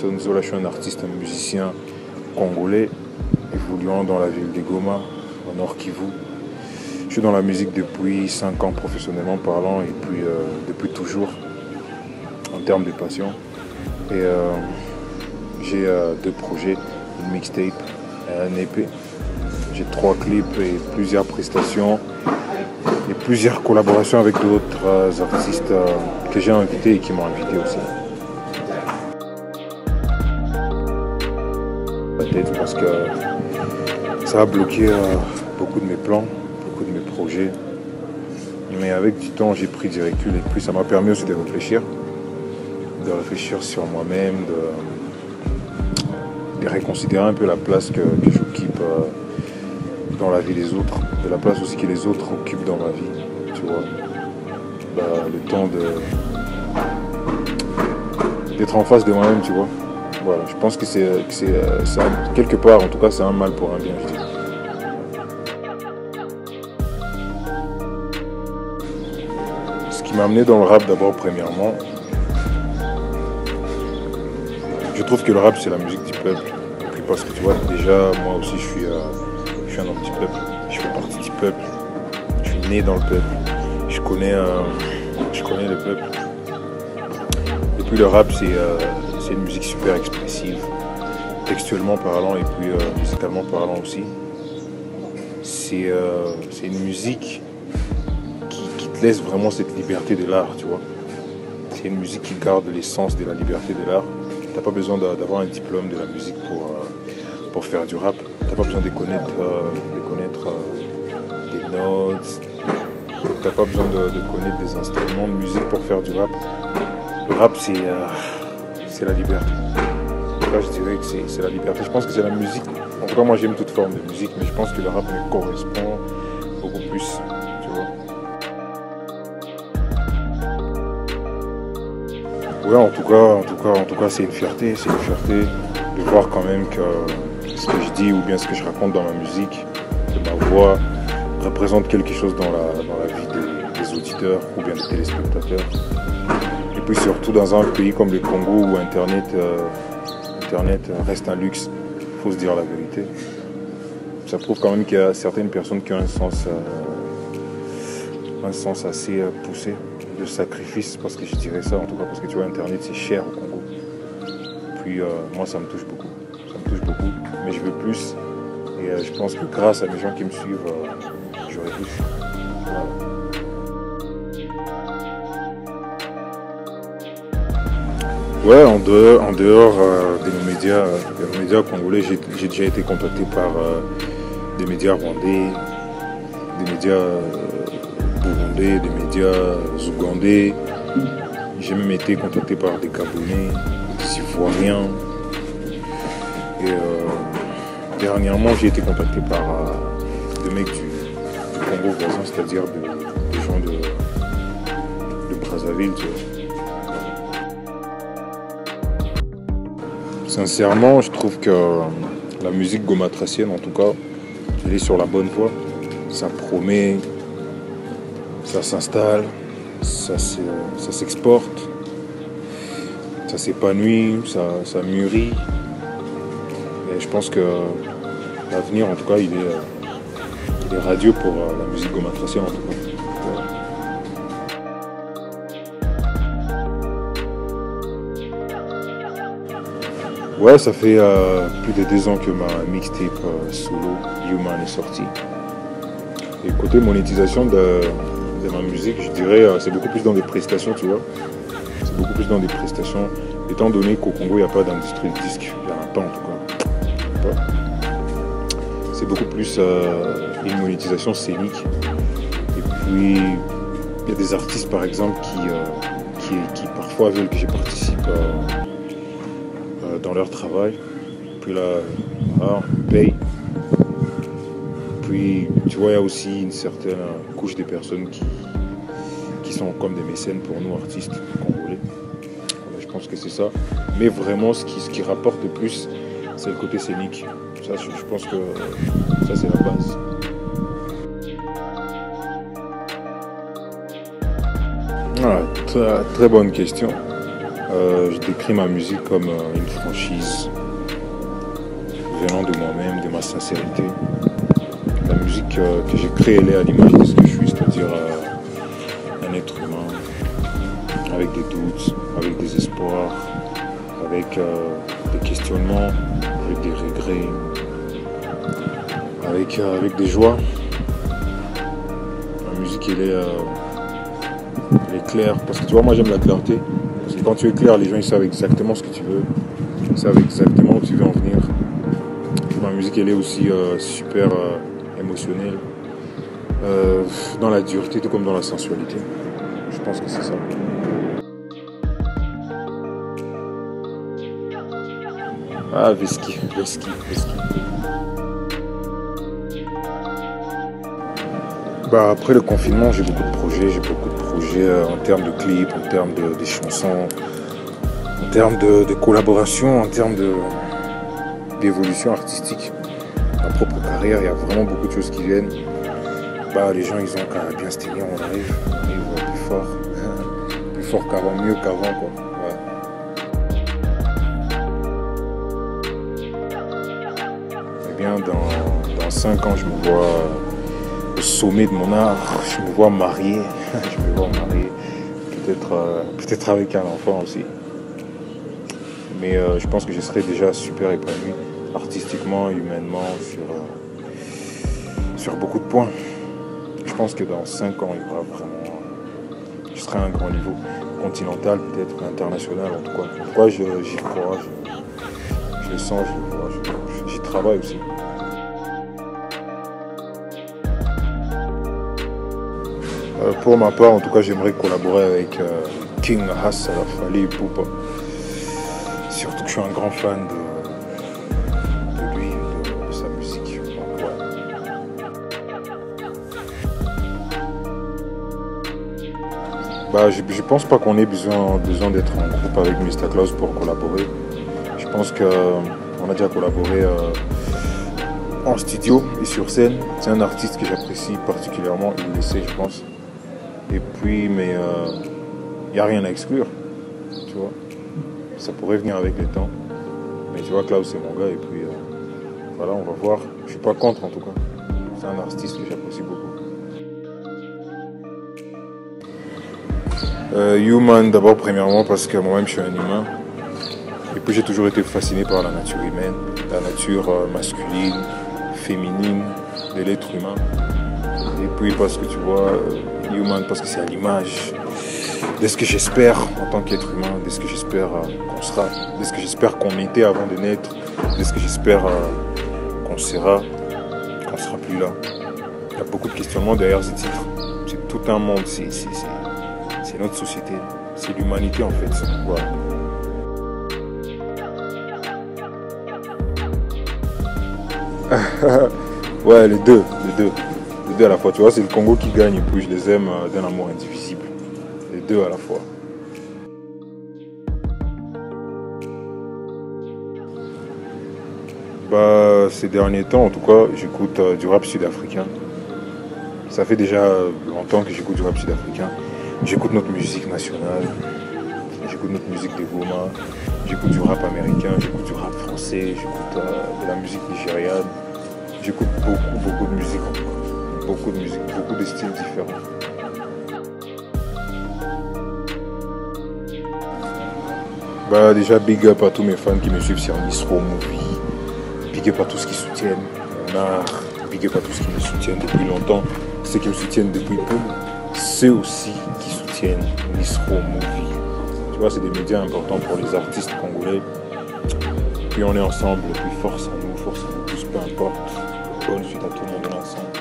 Jackson Zola, je suis un artiste, un musicien congolais, évoluant dans la ville de Goma, au Nord Kivu. Je suis dans la musique depuis 5 ans professionnellement parlant et puis depuis toujours en termes de passion. Et j'ai 2 projets, une mixtape et un EP. J'ai 3 clips et plusieurs prestations et plusieurs collaborations avec d'autres artistes que j'ai invités et qui m'ont invité aussi. Peut-être parce que ça a bloqué beaucoup de mes plans, beaucoup de mes projets. Mais avec du temps, j'ai pris du recul et puis ça m'a permis aussi de réfléchir sur moi-même, de reconsidérer un peu la place que j'occupe dans la vie des autres, de la place aussi que les autres occupent dans ma vie, tu vois. Le temps d'être en face de moi-même, tu vois. Voilà, je pense que c'est quelque part, en tout cas, c'est un mal pour un bien, je dis. Ce qui m'a amené dans le rap d'abord, premièrement, je trouve que le rap, c'est la musique du peuple. Et puis parce que tu vois, déjà, moi aussi, je suis un homme du peuple. Je fais partie du peuple. Je suis né dans le peuple. Je connais le peuple. Et puis le rap, c'est une musique super expressive, textuellement parlant et puis musicalement parlant aussi. C'est une musique qui te laisse vraiment cette liberté de l'art, tu vois. C'est une musique qui garde l'essence de la liberté de l'art. T'as pas besoin d'avoir un diplôme de la musique pour faire du rap. T'as pas besoin de connaître des notes. T'as pas besoin de connaître des instruments de musique pour faire du rap. Le rap, c'est la liberté. Là, je dirais que c'est la liberté. Je pense que c'est la musique. En tout cas, moi, j'aime toute forme de musique, mais je pense que le rap me correspond beaucoup plus, tu vois. Ouais, en tout cas, c'est une fierté. C'est une fierté de voir quand même que ce que je dis ou bien ce que je raconte dans ma musique, que ma voix représente quelque chose dans la vie des auditeurs ou bien des téléspectateurs. Et puis surtout dans un pays comme le Congo où Internet reste un luxe, il faut se dire la vérité. Ça prouve quand même qu'il y a certaines personnes qui ont un sens assez poussé de sacrifice, parce que je dirais ça en tout cas, parce que tu vois, Internet c'est cher au Congo. Puis moi ça me touche beaucoup, mais je veux plus. Et je pense que grâce à mes gens qui me suivent, j'aurai plus. Voilà. Ouais, en dehors de nos médias congolais, j'ai déjà été contacté par des médias rwandais, des médias burundais, des médias ougandais. J'ai même été contacté par des Gabonais, des Ivoiriens. Et dernièrement, j'ai été contacté par des mecs du Congo voisin, c'est-à-dire des gens de Brazzaville, tu vois. Sincèrement, je trouve que la musique gomatracienne, en tout cas, elle est sur la bonne voie. Ça promet, ça s'installe, ça s'exporte, ça s'épanouit, ça mûrit. Et je pense que l'avenir, en tout cas, il est radieux pour la musique gomatracienne, en tout cas. Ouais, ça fait plus de 2 ans que ma mixtape solo Human est sortie. Et côté monétisation de ma musique, je dirais c'est beaucoup plus dans des prestations, tu vois. C'est beaucoup plus dans des prestations, étant donné qu'au Congo, il n'y a pas d'industrie de disque. Il n'y en a pas en tout cas. C'est beaucoup plus une monétisation scénique. Et puis, il y a des artistes par exemple qui parfois veulent que je participe dans leur travail. Puis là, voilà, on paye. Puis, tu vois, il y a aussi une certaine couche de personnes qui sont comme des mécènes pour nous, artistes congolais. Voilà, je pense que c'est ça. Mais vraiment, ce qui rapporte le plus, c'est le côté scénique. Ça, je pense que ça, c'est la base. Ah, très bonne question. Je décris ma musique comme une franchise venant de moi-même, de ma sincérité. La musique que j'ai créée, elle est à l'image de ce que je suis, c'est-à-dire un être humain avec des doutes, avec des espoirs, avec des questionnements, avec des regrets, avec des joies. La musique, elle est claire, parce que tu vois, moi j'aime la clarté. Parce que quand tu es clair, les gens ils savent exactement ce que tu veux, ils savent exactement où tu veux en venir. Ma musique, elle est aussi super émotionnelle, dans la dureté, tout comme dans la sensualité. Je pense que c'est ça. Ah, Veski. Bah, après le confinement, j'ai beaucoup de projets en termes de clips, en termes de chansons, en termes de collaboration, en termes d'évolution artistique. Ma propre carrière, il y a vraiment beaucoup de choses qui viennent. Bah, les gens, ils ont qu'à bien se tenir, on arrive plus fort qu'avant, mieux qu'avant, quoi. Ouais. Eh bien, dans 5 ans, je me vois au sommet de mon art, je me vois marié, peut-être avec un enfant aussi. Mais je pense que je serai déjà super épanoui, artistiquement, humainement, sur beaucoup de points. Je pense que dans 5 ans, il y aura vraiment... Je serai à un grand niveau, continental, peut-être international en tout cas. En tout cas, j'y crois, je le sens, je le vois, j'y travaille aussi. Pour ma part, en tout cas, j'aimerais collaborer avec King Hassalaf, Ali Poupa. Surtout que je suis un grand fan de lui, de sa musique. Donc, ouais. Bah, je pense pas qu'on ait besoin d'être en groupe avec Mr. Klaus pour collaborer. Je pense qu'on a déjà collaboré en studio et sur scène. C'est un artiste que j'apprécie particulièrement, il le sait, je pense. Et puis, mais il n'y a rien à exclure, tu vois. Ça pourrait venir avec le temps. Mais tu vois, Klaus, c'est mon gars. Et puis, voilà, on va voir. Je suis pas contre, en tout cas. C'est un artiste que j'apprécie beaucoup. Human, d'abord, premièrement, parce que moi-même, je suis un humain. Et puis, j'ai toujours été fasciné par la nature humaine, la nature masculine, féminine de l'être humain. Et puis, parce que tu vois... Human, parce que c'est à l'image de ce que j'espère en tant qu'être humain, de ce que j'espère qu'on sera, de ce que j'espère qu'on était avant de naître, de ce que j'espère qu'on sera plus là. Il y a beaucoup de questionnements derrière ce titre. C'est tout un monde, c'est notre société, c'est l'humanité en fait. Voilà. Ouais, les deux à la fois, tu vois, c'est le Congo qui gagne et puis je les aime d'un amour indivisible. Les deux à la fois. Bah, ces derniers temps, en tout cas, j'écoute du rap sud-africain. Ça fait déjà longtemps que j'écoute du rap sud-africain. J'écoute notre musique nationale, j'écoute notre musique de Goma, j'écoute du rap américain, j'écoute du rap français, j'écoute de la musique nigériane. J'écoute beaucoup de musique en tout cas. Beaucoup de musique, beaucoup de styles différents. Bah déjà big up à tous mes fans qui me suivent sur Nisro Movie. Big up à tous qui soutiennent mon art. Big up à tous qui me soutiennent depuis longtemps. Ceux qui me soutiennent depuis peu. Ceux aussi qui soutiennent Nisro Movie. Tu vois, c'est des médias importants pour les artistes congolais. Puis on est ensemble, puis force à nous tous, peu importe. Bonne suite à tout le monde ensemble.